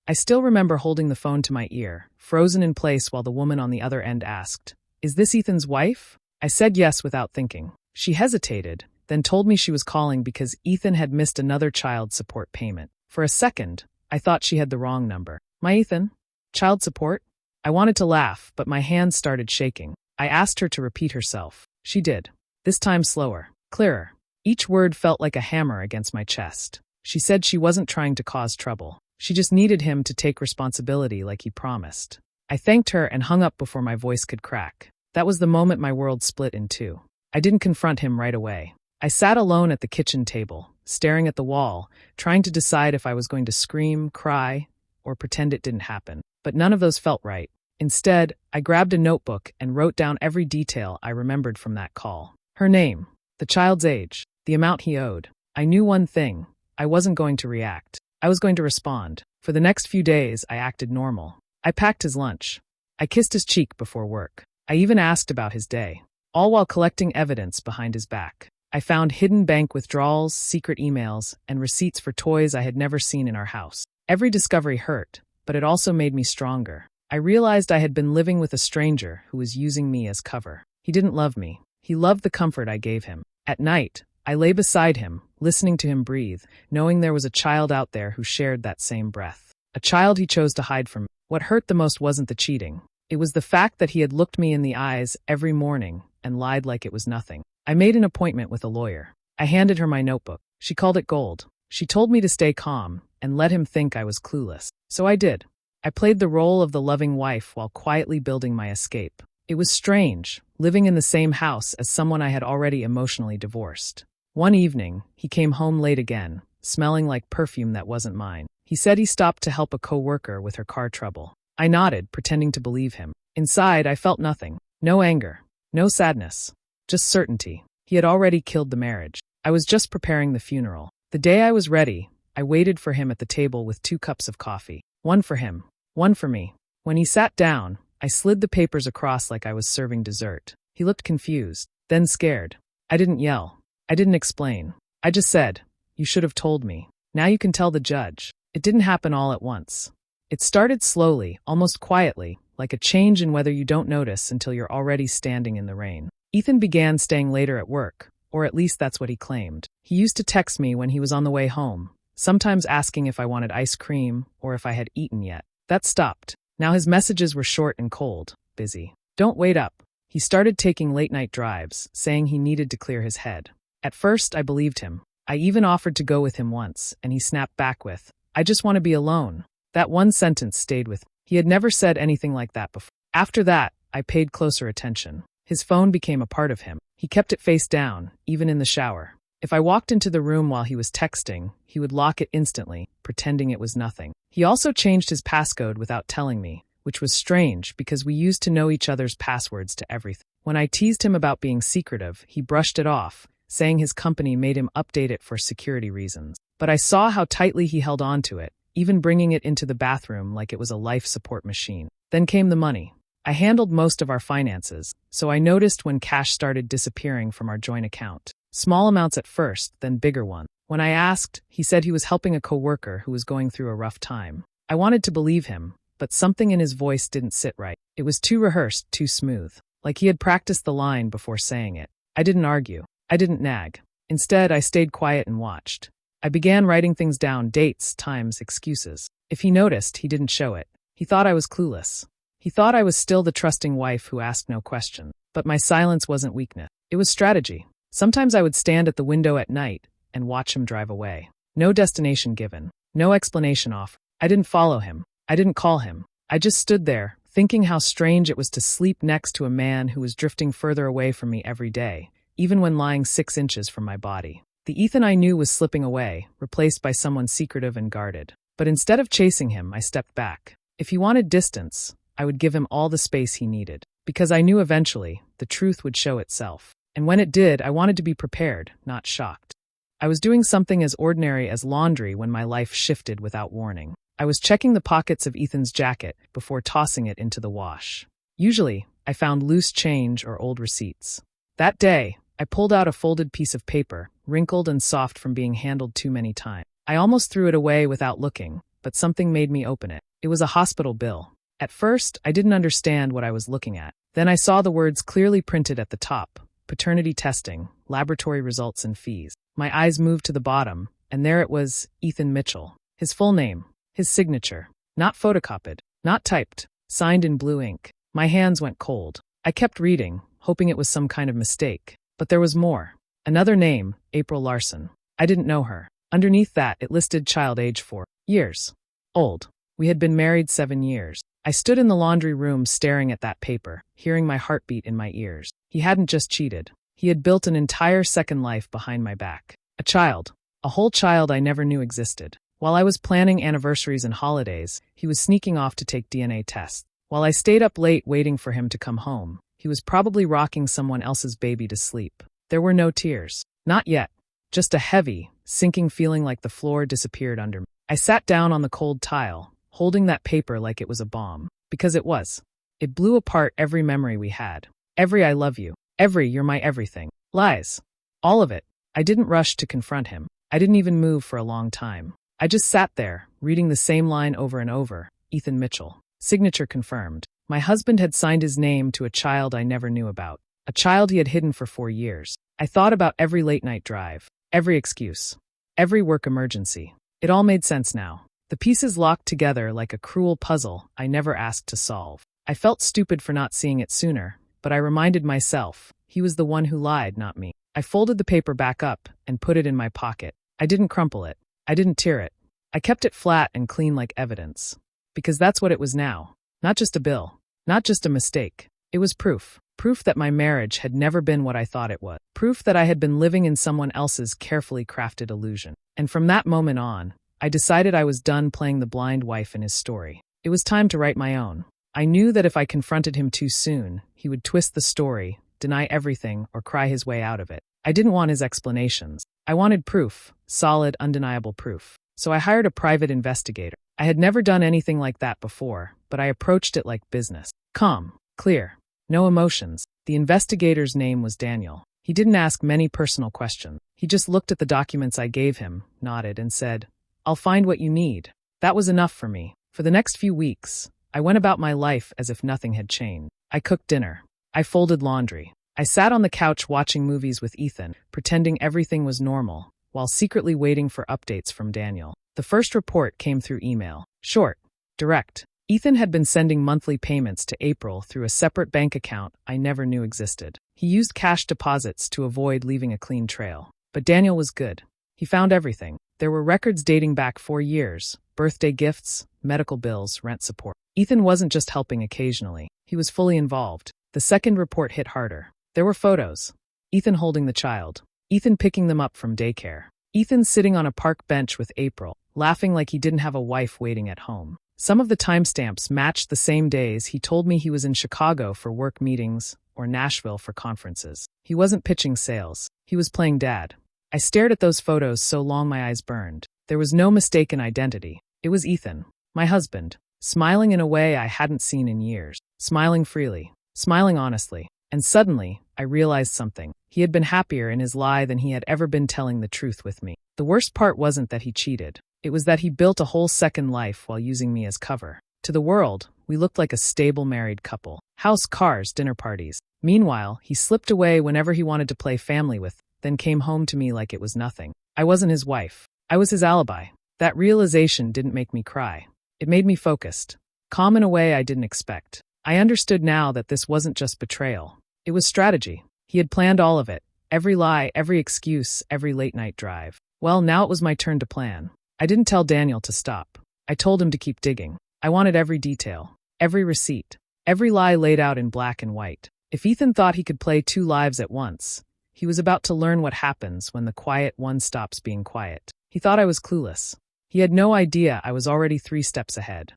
I still remember holding the phone to my ear, frozen in place while the woman on the other end asked, "Is this Ethan's wife?" I said yes without thinking. She hesitated, then told me she was calling because Ethan had missed another child support payment. For a second, I thought she had the wrong number. "My Ethan? Child support?" I wanted to laugh, but my hands started shaking. I asked her to repeat herself. She did. This time slower, clearer. Each word felt like a hammer against my chest. She said she wasn't trying to cause trouble. She just needed him to take responsibility like he promised. I thanked her and hung up before my voice could crack. That was the moment my world split in two. I didn't confront him right away. I sat alone at the kitchen table, staring at the wall, trying to decide if I was going to scream, cry, or pretend it didn't happen. But none of those felt right. Instead, I grabbed a notebook and wrote down every detail I remembered from that call. Her name, the child's age, the amount he owed. I knew one thing. I wasn't going to react. I was going to respond. For the next few days, I acted normal. I packed his lunch. I kissed his cheek before work. I even asked about his day, all while collecting evidence behind his back. I found hidden bank withdrawals, secret emails, and receipts for toys I had never seen in our house. Every discovery hurt, but it also made me stronger. I realized I had been living with a stranger who was using me as cover. He didn't love me. He loved the comfort I gave him. At night, I lay beside him, listening to him breathe, knowing there was a child out there who shared that same breath. A child he chose to hide from me. What hurt the most wasn't the cheating. It was the fact that he had looked me in the eyes every morning and lied like it was nothing. I made an appointment with a lawyer. I handed her my notebook. She called it gold. She told me to stay calm and let him think I was clueless. So I did. I played the role of the loving wife while quietly building my escape. It was strange, living in the same house as someone I had already emotionally divorced. One evening, he came home late again, smelling like perfume that wasn't mine. He said he stopped to help a coworker with her car trouble. I nodded, pretending to believe him. Inside, I felt nothing. No anger. No sadness. Just certainty. He had already killed the marriage. I was just preparing the funeral. The day I was ready, I waited for him at the table with 2 cups of coffee. One for him. One for me. When he sat down, I slid the papers across like I was serving dessert. He looked confused, then scared. I didn't yell. I didn't explain. I just said, "You should have told me. Now you can tell the judge." It didn't happen all at once. It started slowly, almost quietly, like a change in weather you don't notice until you're already standing in the rain. Ethan began staying later at work, or at least that's what he claimed. He used to text me when he was on the way home, sometimes asking if I wanted ice cream or if I had eaten yet. That stopped. Now his messages were short and cold. Busy. Don't wait up. He started taking late-night drives, saying he needed to clear his head. At first, I believed him. I even offered to go with him once, and he snapped back with, "I just want to be alone." That one sentence stayed with me. He had never said anything like that before. After that, I paid closer attention. His phone became a part of him. He kept it face down, even in the shower. If I walked into the room while he was texting, he would lock it instantly, pretending it was nothing. He also changed his passcode without telling me, which was strange because we used to know each other's passwords to everything. When I teased him about being secretive, he brushed it off, saying his company made him update it for security reasons. But I saw how tightly he held on to it, even bringing it into the bathroom like it was a life support machine. Then came the money. I handled most of our finances, so I noticed when cash started disappearing from our joint account. Small amounts at first, then bigger ones. When I asked, he said he was helping a coworker who was going through a rough time. I wanted to believe him, but something in his voice didn't sit right. It was too rehearsed, too smooth, like he had practiced the line before saying it. I didn't argue. I didn't nag. Instead, I stayed quiet and watched. I began writing things down, dates, times, excuses. If he noticed, he didn't show it. He thought I was clueless. He thought I was still the trusting wife who asked no questions. But my silence wasn't weakness. It was strategy. Sometimes I would stand at the window at night and watch him drive away. No destination given. No explanation offered. I didn't follow him. I didn't call him. I just stood there, thinking how strange it was to sleep next to a man who was drifting further away from me every day, even when lying 6 inches from my body. The Ethan I knew was slipping away, replaced by someone secretive and guarded. But instead of chasing him, I stepped back. If he wanted distance, I would give him all the space he needed. Because I knew eventually, the truth would show itself. And when it did, I wanted to be prepared, not shocked. I was doing something as ordinary as laundry when my life shifted without warning. I was checking the pockets of Ethan's jacket before tossing it into the wash. Usually, I found loose change or old receipts. That day, I pulled out a folded piece of paper, wrinkled and soft from being handled too many times. I almost threw it away without looking, but something made me open it. It was a hospital bill. At first, I didn't understand what I was looking at. Then I saw the words clearly printed at the top: paternity testing, laboratory results and fees. My eyes moved to the bottom, and there it was, Ethan Mitchell. His full name, his signature. Not photocopied, not typed, signed in blue ink. My hands went cold. I kept reading, hoping it was some kind of mistake. But there was more. Another name, April Larson. I didn't know her. Underneath that, it listed child age 4 years old. We had been married 7 years. I stood in the laundry room staring at that paper, hearing my heartbeat in my ears. He hadn't just cheated. He had built an entire second life behind my back. A child. A whole child I never knew existed. While I was planning anniversaries and holidays, he was sneaking off to take DNA tests. While I stayed up late waiting for him to come home, he was probably rocking someone else's baby to sleep. There were no tears. Not yet. Just a heavy, sinking feeling like the floor disappeared under me. I sat down on the cold tile, holding that paper like it was a bomb. Because it was. It blew apart every memory we had. Every I love you. Every you're my everything. Lies. All of it. I didn't rush to confront him. I didn't even move for a long time. I just sat there, reading the same line over and over. Ethan Mitchell. Signature confirmed. My husband had signed his name to a child I never knew about. A child he had hidden for 4 years. I thought about every late-night drive. Every excuse. Every work emergency. It all made sense now. The pieces locked together like a cruel puzzle I never asked to solve. I felt stupid for not seeing it sooner, but I reminded myself, he was the one who lied, not me. I folded the paper back up and put it in my pocket. I didn't crumple it. I didn't tear it. I kept it flat and clean like evidence. Because that's what it was now. Not just a bill. Not just a mistake. It was proof. Proof that my marriage had never been what I thought it was. Proof that I had been living in someone else's carefully crafted illusion. And from that moment on, I decided I was done playing the blind wife in his story. It was time to write my own. I knew that if I confronted him too soon, he would twist the story, deny everything, or cry his way out of it. I didn't want his explanations. I wanted proof, solid, undeniable proof. So I hired a private investigator. I had never done anything like that before, but I approached it like business. Calm, clear, no emotions. The investigator's name was Daniel. He didn't ask many personal questions. He just looked at the documents I gave him, nodded, and said, "I'll find what you need." That was enough for me. For the next few weeks, I went about my life as if nothing had changed. I cooked dinner. I folded laundry. I sat on the couch watching movies with Ethan, pretending everything was normal, while secretly waiting for updates from Daniel. The first report came through email. Short. Direct. Ethan had been sending monthly payments to April through a separate bank account I never knew existed. He used cash deposits to avoid leaving a clean trail. But Daniel was good. He found everything. There were records dating back 4 years, birthday gifts, medical bills, rent support. Ethan wasn't just helping occasionally. He was fully involved. The second report hit harder. There were photos. Ethan holding the child. Ethan picking them up from daycare. Ethan sitting on a park bench with April, laughing like he didn't have a wife waiting at home. Some of the timestamps matched the same days he told me he was in Chicago for work meetings or Nashville for conferences. He wasn't pitching sales. He was playing dad. I stared at those photos so long my eyes burned. There was no mistaken identity. It was Ethan, my husband, smiling in a way I hadn't seen in years, smiling freely, smiling honestly. And suddenly, I realized something. He had been happier in his lie than he had ever been telling the truth with me. The worst part wasn't that he cheated. It was that he built a whole second life while using me as cover. To the world, we looked like a stable married couple. House, cars, dinner parties. Meanwhile, he slipped away whenever he wanted to play family with, then came home to me like it was nothing. I wasn't his wife. I was his alibi. That realization didn't make me cry. It made me focused. Calm in a way I didn't expect. I understood now that this wasn't just betrayal. It was strategy. He had planned all of it. Every lie, every excuse, every late-night drive. Well, now it was my turn to plan. I didn't tell Daniel to stop. I told him to keep digging. I wanted every detail, every receipt, every lie laid out in black and white. If Ethan thought he could play 2 lives at once, he was about to learn what happens when the quiet one stops being quiet. He thought I was clueless. He had no idea I was already 3 steps ahead.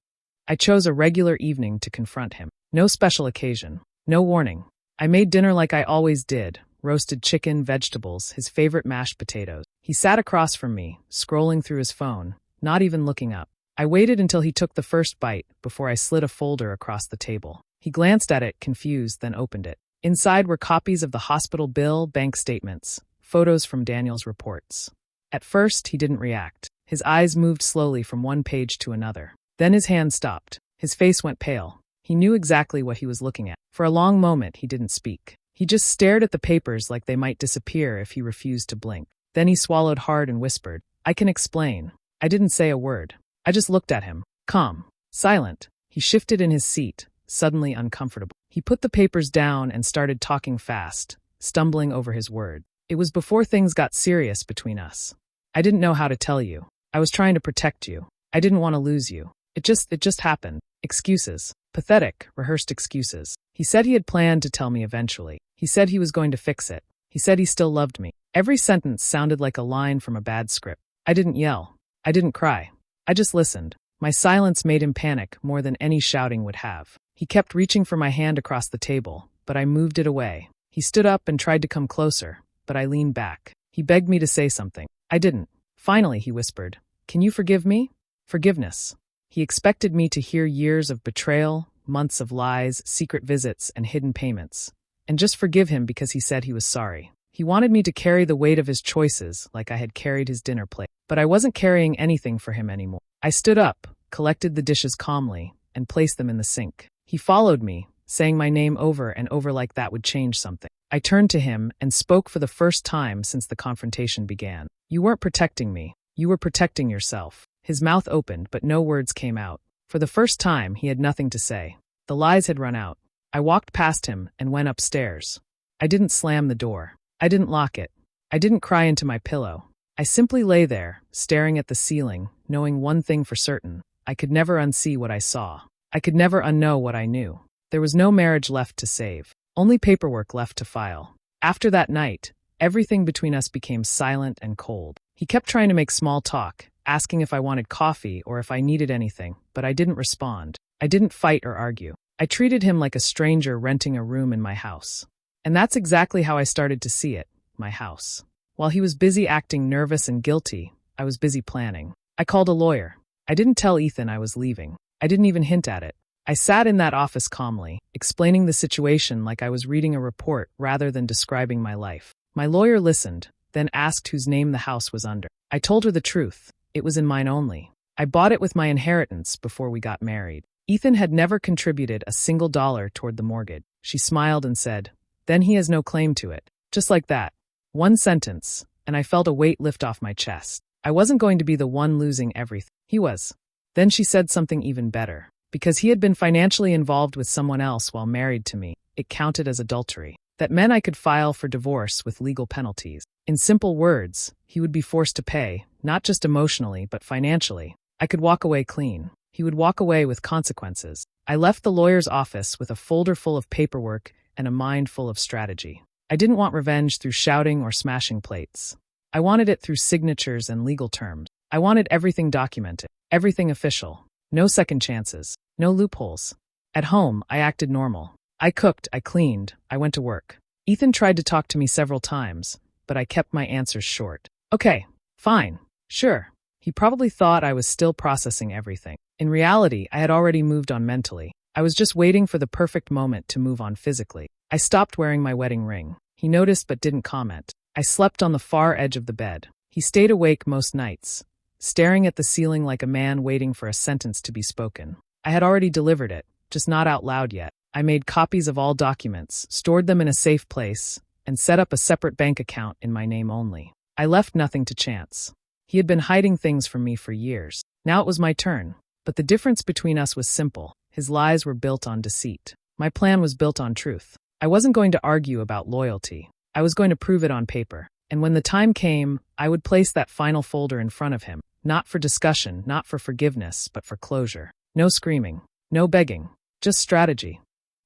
I chose a regular evening to confront him. No special occasion. No warning. I made dinner like I always did. Roasted chicken, vegetables, his favorite mashed potatoes. He sat across from me, scrolling through his phone, not even looking up. I waited until he took the first bite before I slid a folder across the table. He glanced at it, confused, then opened it. Inside were copies of the hospital bill, bank statements, photos from Daniel's reports. At first, he didn't react. His eyes moved slowly from one page to another. Then his hand stopped. His face went pale. He knew exactly what he was looking at. For a long moment, he didn't speak. He just stared at the papers like they might disappear if he refused to blink. Then he swallowed hard and whispered, "I can explain." I didn't say a word. I just looked at him, calm, silent. He shifted in his seat, suddenly uncomfortable. He put the papers down and started talking fast, stumbling over his words. It was before things got serious between us. I didn't know how to tell you. I was trying to protect you. I didn't want to lose you. It just happened. Excuses. Pathetic, rehearsed excuses. He said he had planned to tell me eventually. He said he was going to fix it. He said he still loved me. Every sentence sounded like a line from a bad script. I didn't yell. I didn't cry. I just listened. My silence made him panic more than any shouting would have. He kept reaching for my hand across the table, but I moved it away. He stood up and tried to come closer, but I leaned back. He begged me to say something. I didn't. Finally, he whispered, "Can you forgive me?" Forgiveness. He expected me to hear years of betrayal, months of lies, secret visits, and hidden payments, and just forgive him because he said he was sorry. He wanted me to carry the weight of his choices like I had carried his dinner plate, but I wasn't carrying anything for him anymore. I stood up, collected the dishes calmly, and placed them in the sink. He followed me, saying my name over and over like that would change something. I turned to him and spoke for the first time since the confrontation began. "You weren't protecting me. You were protecting yourself." His mouth opened, but no words came out. For the first time, he had nothing to say. The lies had run out. I walked past him and went upstairs. I didn't slam the door. I didn't lock it. I didn't cry into my pillow. I simply lay there, staring at the ceiling, knowing one thing for certain. I could never unsee what I saw. I could never unknow what I knew. There was no marriage left to save. Only paperwork left to file. After that night, everything between us became silent and cold. He kept trying to make small talk, asking if I wanted coffee or if I needed anything, but I didn't respond. I didn't fight or argue. I treated him like a stranger renting a room in my house. And that's exactly how I started to see it, my house. While he was busy acting nervous and guilty, I was busy planning. I called a lawyer. I didn't tell Ethan I was leaving. I didn't even hint at it. I sat in that office calmly, explaining the situation like I was reading a report rather than describing my life. My lawyer listened, then asked whose name the house was under. I told her the truth. It was in mine only. I bought it with my inheritance before we got married. Ethan had never contributed a single dollar toward the mortgage. She smiled and said, "Then he has no claim to it." Just like that. One sentence, and I felt a weight lift off my chest. I wasn't going to be the one losing everything. He was. Then she said something even better. Because he had been financially involved with someone else while married to me, it counted as adultery. That meant I could file for divorce with legal penalties. In simple words, he would be forced to pay, not just emotionally, but financially. I could walk away clean. He would walk away with consequences. I left the lawyer's office with a folder full of paperwork and a mind full of strategy. I didn't want revenge through shouting or smashing plates. I wanted it through signatures and legal terms. I wanted everything documented, everything official. No second chances, no loopholes. At home, I acted normal. I cooked, I cleaned, I went to work. Ethan tried to talk to me several times, but I kept my answers short. Okay, fine, sure. He probably thought I was still processing everything. In reality, I had already moved on mentally. I was just waiting for the perfect moment to move on physically. I stopped wearing my wedding ring. He noticed but didn't comment. I slept on the far edge of the bed. He stayed awake most nights, staring at the ceiling like a man waiting for a sentence to be spoken. I had already delivered it, just not out loud yet. I made copies of all documents, stored them in a safe place, and set up a separate bank account in my name only. I left nothing to chance. He had been hiding things from me for years. Now it was my turn. But the difference between us was simple. His lies were built on deceit. My plan was built on truth. I wasn't going to argue about loyalty. I was going to prove it on paper. And when the time came, I would place that final folder in front of him. Not for discussion, not for forgiveness, but for closure. No screaming. No begging. Just strategy.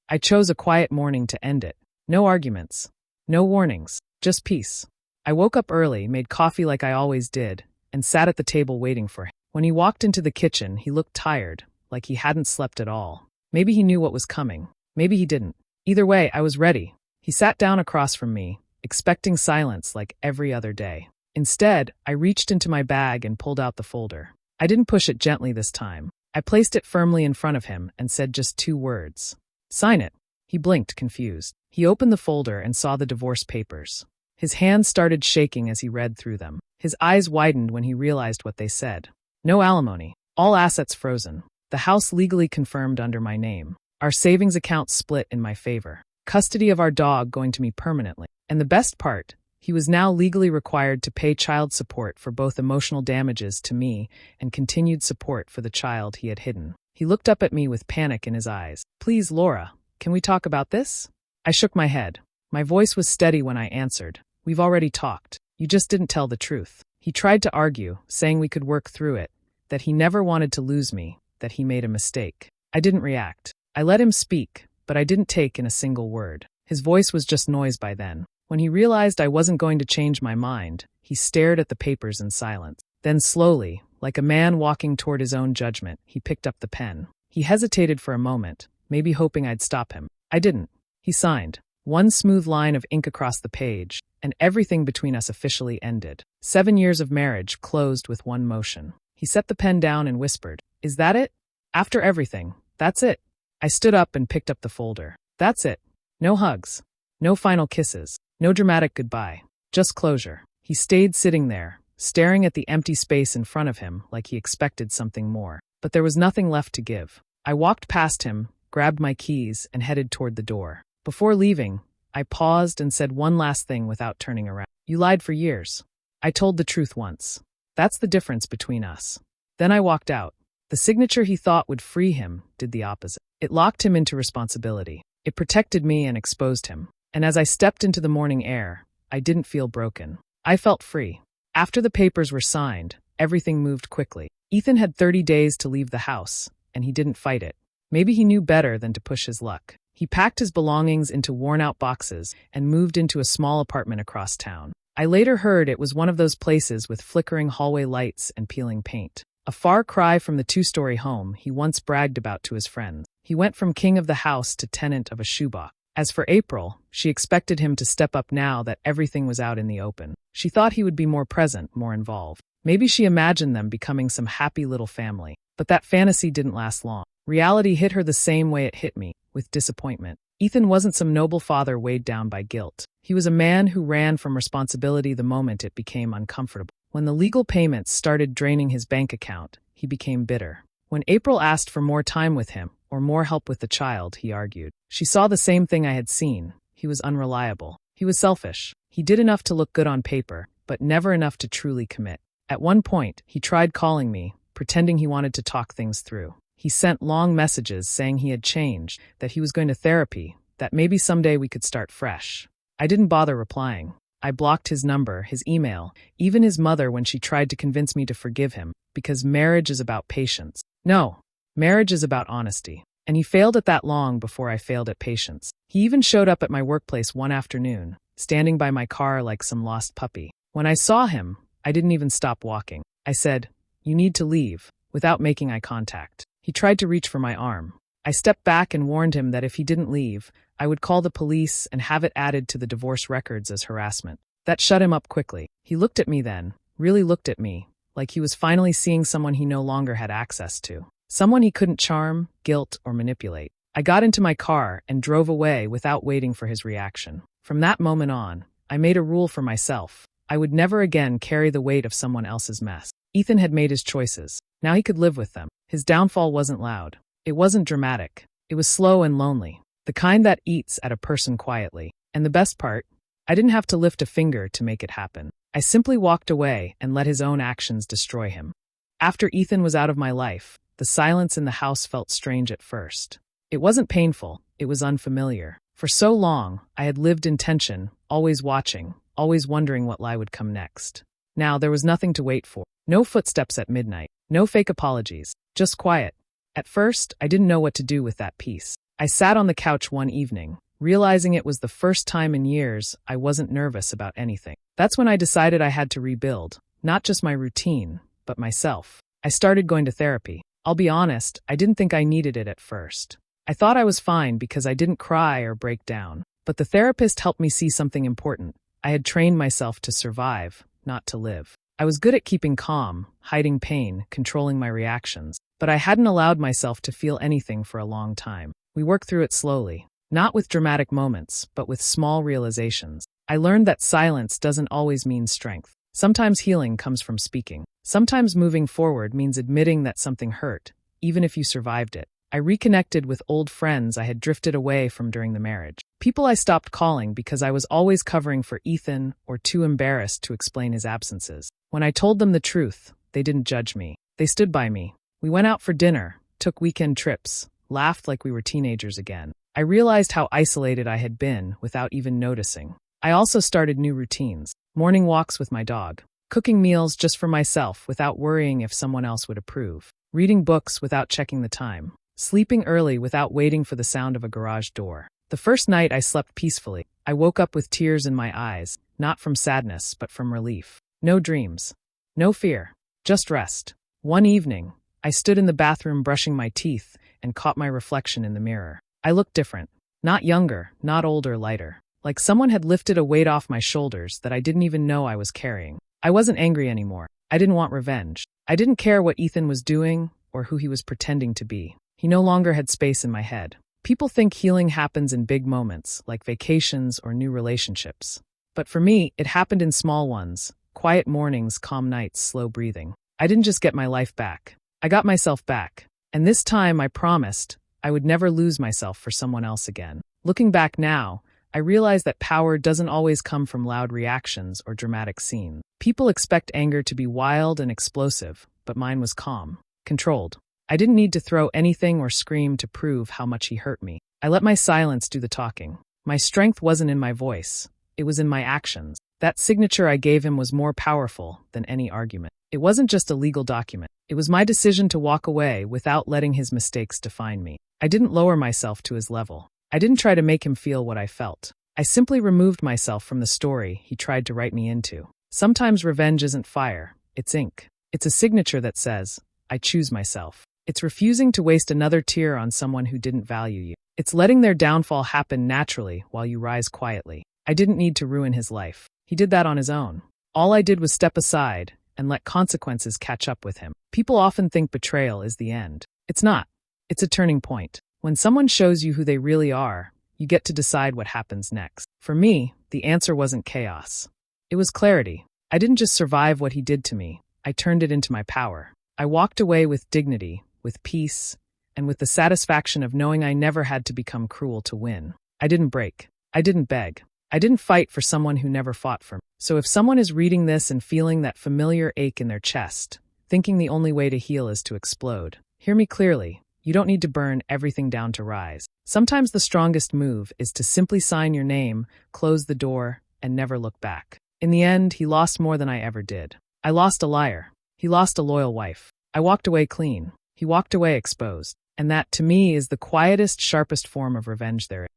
I chose a quiet morning to end it. No arguments. No warnings. Just peace. I woke up early, made coffee like I always did, and sat at the table waiting for him. When he walked into the kitchen, he looked tired, like he hadn't slept at all. Maybe he knew what was coming. Maybe he didn't. Either way, I was ready. He sat down across from me, expecting silence like every other day. Instead, I reached into my bag and pulled out the folder. I didn't push it gently this time. I placed it firmly in front of him and said just 2 words. "Sign it." He blinked, confused. He opened the folder and saw the divorce papers. His hands started shaking as he read through them. His eyes widened when he realized what they said. No alimony. All assets frozen. The house legally confirmed under my name. Our savings account split in my favor. Custody of our dog going to me permanently. And the best part, he was now legally required to pay child support for both emotional damages to me and continued support for the child he had hidden. He looked up at me with panic in his eyes. "Please, Laura, can we talk about this?" I shook my head. My voice was steady when I answered. "We've already talked. You just didn't tell the truth." He tried to argue, saying we could work through it, that he never wanted to lose me, that he made a mistake. I didn't react. I let him speak, but I didn't take in a single word. His voice was just noise by then. When he realized I wasn't going to change my mind, he stared at the papers in silence. Then slowly, like a man walking toward his own judgment, he picked up the pen. He hesitated for a moment, maybe hoping I'd stop him. I didn't. He signed. One smooth line of ink across the page, and everything between us officially ended. 7 years of marriage closed with one motion. He set the pen down and whispered, "Is that it? After everything, that's it." I stood up and picked up the folder. That's it. No hugs. No final kisses. No dramatic goodbye. Just closure. He stayed sitting there, staring at the empty space in front of him like he expected something more. But there was nothing left to give. I walked past him, grabbed my keys, and headed toward the door. Before leaving, I paused and said one last thing without turning around. "You lied for years. I told the truth once. That's the difference between us." Then I walked out. The signature he thought would free him did the opposite. It locked him into responsibility. It protected me and exposed him. And as I stepped into the morning air, I didn't feel broken. I felt free. After the papers were signed, everything moved quickly. Ethan had 30 days to leave the house, and he didn't fight it. Maybe he knew better than to push his luck. He packed his belongings into worn-out boxes and moved into a small apartment across town. I later heard it was one of those places with flickering hallway lights and peeling paint. A far cry from the 2-story home he once bragged about to his friends. He went from king of the house to tenant of a shoebox. As for April, she expected him to step up now that everything was out in the open. She thought he would be more present, more involved. Maybe she imagined them becoming some happy little family. But that fantasy didn't last long. Reality hit her the same way it hit me, with disappointment. Ethan wasn't some noble father weighed down by guilt. He was a man who ran from responsibility the moment it became uncomfortable. When the legal payments started draining his bank account, he became bitter. When April asked for more time with him, or more help with the child, he argued. She saw the same thing I had seen. He was unreliable. He was selfish. He did enough to look good on paper, but never enough to truly commit. At one point, he tried calling me, pretending he wanted to talk things through. He sent long messages saying he had changed, that he was going to therapy, that maybe someday we could start fresh. I didn't bother replying. I blocked his number, his email, even his mother when she tried to convince me to forgive him, because marriage is about patience. No, marriage is about honesty. And he failed at that long before I failed at patience. He even showed up at my workplace one afternoon, standing by my car like some lost puppy. When I saw him, I didn't even stop walking. I said, "You need to leave," without making eye contact. He tried to reach for my arm. I stepped back and warned him that if he didn't leave, I would call the police and have it added to the divorce records as harassment. That shut him up quickly. He looked at me then, really looked at me, like he was finally seeing someone he no longer had access to. Someone he couldn't charm, guilt, or manipulate. I got into my car and drove away without waiting for his reaction. From that moment on, I made a rule for myself. I would never again carry the weight of someone else's mess. Ethan had made his choices. Now he could live with them. His downfall wasn't loud. It wasn't dramatic. It was slow and lonely. The kind that eats at a person quietly. And the best part, I didn't have to lift a finger to make it happen. I simply walked away and let his own actions destroy him. After Ethan was out of my life, the silence in the house felt strange at first. It wasn't painful, it was unfamiliar. For so long, I had lived in tension, always watching, always wondering what lie would come next. Now there was nothing to wait for. No footsteps at midnight, no fake apologies, just quiet. At first, I didn't know what to do with that peace. I sat on the couch one evening, realizing it was the first time in years I wasn't nervous about anything. That's when I decided I had to rebuild, not just my routine, but myself. I started going to therapy. I'll be honest, I didn't think I needed it at first. I thought I was fine because I didn't cry or break down. But the therapist helped me see something important. I had trained myself to survive, not to live. I was good at keeping calm, hiding pain, controlling my reactions. But I hadn't allowed myself to feel anything for a long time. We worked through it slowly. Not with dramatic moments, but with small realizations. I learned that silence doesn't always mean strength. Sometimes healing comes from speaking. Sometimes moving forward means admitting that something hurt, even if you survived it. I reconnected with old friends I had drifted away from during the marriage. People I stopped calling because I was always covering for Ethan or too embarrassed to explain his absences. When I told them the truth, they didn't judge me. They stood by me. We went out for dinner, took weekend trips, laughed like we were teenagers again. I realized how isolated I had been without even noticing. I also started new routines. Morning walks with my dog. Cooking meals just for myself without worrying if someone else would approve. Reading books without checking the time. Sleeping early without waiting for the sound of a garage door. The first night I slept peacefully. I woke up with tears in my eyes, not from sadness but from relief. No dreams. No fear. Just rest. One evening, I stood in the bathroom brushing my teeth and caught my reflection in the mirror. I looked different. Not younger, not older, lighter. Like someone had lifted a weight off my shoulders that I didn't even know I was carrying. I wasn't angry anymore. I didn't want revenge. I didn't care what Ethan was doing or who he was pretending to be. He no longer had space in my head. People think healing happens in big moments, like vacations or new relationships. But for me, it happened in small ones. Quiet mornings, calm nights, slow breathing. I didn't just get my life back. I got myself back. And this time I promised I would never lose myself for someone else again. Looking back now, I realize that power doesn't always come from loud reactions or dramatic scenes. People expect anger to be wild and explosive, but mine was calm, controlled. I didn't need to throw anything or scream to prove how much he hurt me. I let my silence do the talking. My strength wasn't in my voice. It was in my actions. That signature I gave him was more powerful than any argument. It wasn't just a legal document. It was my decision to walk away without letting his mistakes define me. I didn't lower myself to his level. I didn't try to make him feel what I felt. I simply removed myself from the story he tried to write me into. Sometimes revenge isn't fire, it's ink. It's a signature that says, I choose myself. It's refusing to waste another tear on someone who didn't value you. It's letting their downfall happen naturally while you rise quietly. I didn't need to ruin his life. He did that on his own. All I did was step aside and let consequences catch up with him. People often think betrayal is the end. It's not. It's a turning point. When someone shows you who they really are, you get to decide what happens next. For me, the answer wasn't chaos. It was clarity. I didn't just survive what he did to me. I turned it into my power. I walked away with dignity, with peace, and with the satisfaction of knowing I never had to become cruel to win. I didn't break. I didn't beg. I didn't fight for someone who never fought for me. So if someone is reading this and feeling that familiar ache in their chest, thinking the only way to heal is to explode, hear me clearly. You don't need to burn everything down to rise. Sometimes the strongest move is to simply sign your name, close the door, and never look back. In the end, he lost more than I ever did. I lost a liar. He lost a loyal wife. I walked away clean. He walked away exposed. And that, to me, is the quietest, sharpest form of revenge there is.